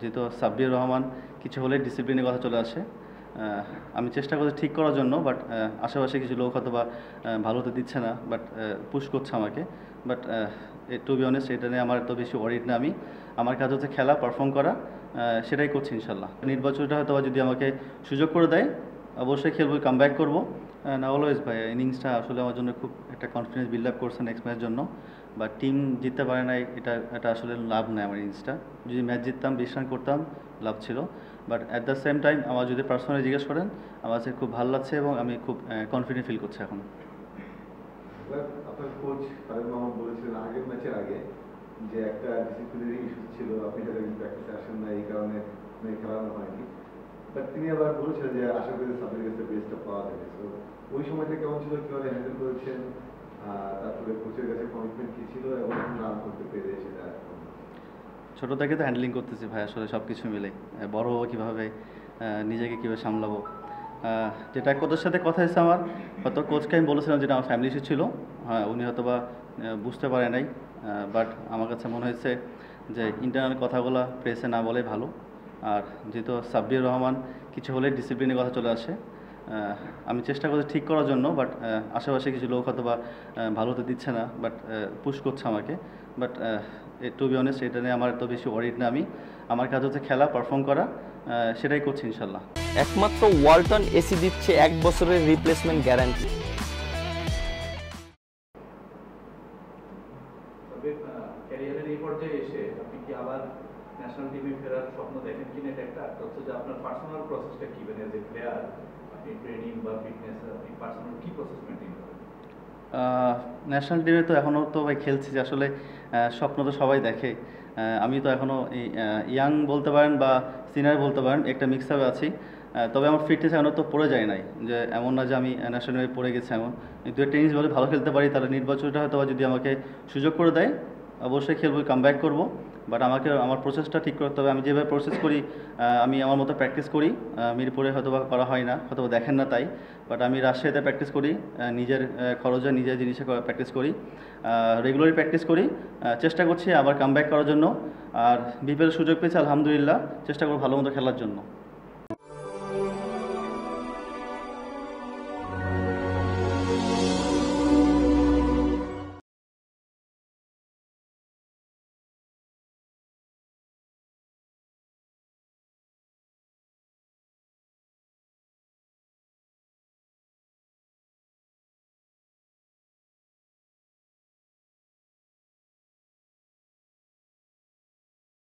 যেহেতু সাব্বির রহমান কিছু হলে ডিসিপ্লিনের কথা চলে আসে। আমি চেষ্টা করছি ঠিক করার জন্য, বাট আশেপাশে কিছু লোক হয়তো বা ভালো তো দিচ্ছে না, বাট পুশ করছে আমাকে। বাট টু বি অনেস্ট, এটা নিয়ে আমার এত বেশি ওয়ারিড না। আমার কাজ হচ্ছে খেলা, পারফর্ম করা, সেটাই করছি ইনশাল্লাহ। নির্বাচনটা হয়তো বা যদি আমাকে সুযোগ করে দেয় অবশ্যই খেলবো, কামব্যাক করবো। না অলওয়েজ ভাই, ইনিংসটা আসলে আমার জন্য খুব একটা কনফিডেন্স বিল্ড আপ করছে নেক্সট ম্যাচের জন্য। বা টিম জিততে পারে নাই, এটা আসলে লাভ নেই আমার ইনিংসটা। যদি ম্যাচ জিততাম, 20 রান করতাম, লাভ ছিল। But at the same time আমার যদি পার্সোনালি জিজ্ঞেস করেন, আমার কাছে খুব ভালো লাগছে এবং আমি খুব কনফিডেন্ট ফিল করছি এখন। আপনার কোচ খালেদ মাহমুদ বলেছিলেন আগের ম্যাচের আগে যে একটা ডিসিপ্লিনারি ইস্যু ছিল, আপনি যারা প্র্যাকটিসে আসেন না, এই কারণে খেলানো হয়নি। বাট তিনি আবার বলেছিলেন যে আশা করি সাব্বির কাছে বেস্টটা পাওয়া যাবে। তো ওই সময়টা কেমন ছিল, কীভাবে হ্যান্ডেল করেছেন, তারপরে কোচের কাছে কমিটমেন্ট কী ছিল এবং রান করতে পেরে সেটা? ছোটো থেকে তো হ্যান্ডলিং করতেছি ভাই, আসলে সব কিছু মিলে বড় কীভাবে, নিজেকে কীভাবে সামলাবো। যেটা কোচের সাথে কথা হয়েছে আমার, হয়তো কোচকে আমি বলেছিলাম যেটা আমার ফ্যামিলি ইস্যু ছিল। হ্যাঁ, উনি হয়তো বা বুঝতে পারে নাই। বাট আমার কাছে মনে হয়েছে যে ইন্টারনাল কথাগুলো প্রেসে না বলে ভালো। আর যেহেতু সাব্বির রহমান কিছু হলে ডিসিপ্লিনের কথা চলে আসে। আমি চেষ্টা করছি ঠিক করার জন্য, বাট আশেপাশে কিছু লোক হয়তো বা ভালো তো দিচ্ছে না, বাট পুশ করছে আমাকে। বাট টু বি অনেস্ট, এটা নিয়ে আমার এত বেশি ওয়ারিড না। আমার কাজ হচ্ছে খেলা, পারফর্ম করা, সেটাই করছি ইনশাল্লাহ। একমাত্র ওয়ালটন এসি দিচ্ছে 1 বছরের রিপ্লেসমেন্ট গ্যারান্টি। ক্যারিয়ারের এই পর্যায়ে এসে আপনি কি আবার ন্যাশনাল টিমে ফেরার স্বপ্ন দেখেন কিনা, এটা একটা হচ্ছে যে আপনার পার্সোনাল প্রসেসটা কি, মানে এজ এ প্লেয়ার আপনি ট্রেনিং বা ফিটনেস আপনি পার্সোনাল কি প্রসেস মেনটেন করেন? ন্যাশনাল টিমে তো এখনও তো ভাই খেলছি, যে আসলে স্বপ্ন তো সবাই দেখে। আমি তো এখনও ইয়াং বলতে পারেন বা সিনিয়র বলতে পারেন, একটা মিক্স আপে আছি। তবে আমার ফিটনেস এখনও তো পড়ে যায় নাই, যে এমন না যে আমি ন্যাশনাল টিমে পড়ে গেছি এমন। কিন্তু টেনিস বলে ভালো খেলতে পারি, তাহলে নির্বাচনটা হয়তো যদি আমাকে সুযোগ করে দেয় অবশ্যই খেলবো, কামব্যাক করবো। বাট আমার প্রসেসটা ঠিক করতে হবে। আমি যেভাবে প্রসেস করি, আমি আমার মতো প্র্যাকটিস করি। মিরপুরে হয়তো বা করা হয় না, হয়তো দেখেন না তাই। বাট আমি রাজশাহীতে প্র্যাকটিস করি, নিজের খরচে নিজের জিনিসে প্র্যাকটিস করি, রেগুলারলি প্র্যাকটিস করি। চেষ্টা করছি আবার কামব্যাক করার জন্য। আর বিপিএল সুযোগ পেয়েছি আলহামদুলিল্লাহ, চেষ্টা করব ভালো মতো খেলার জন্য।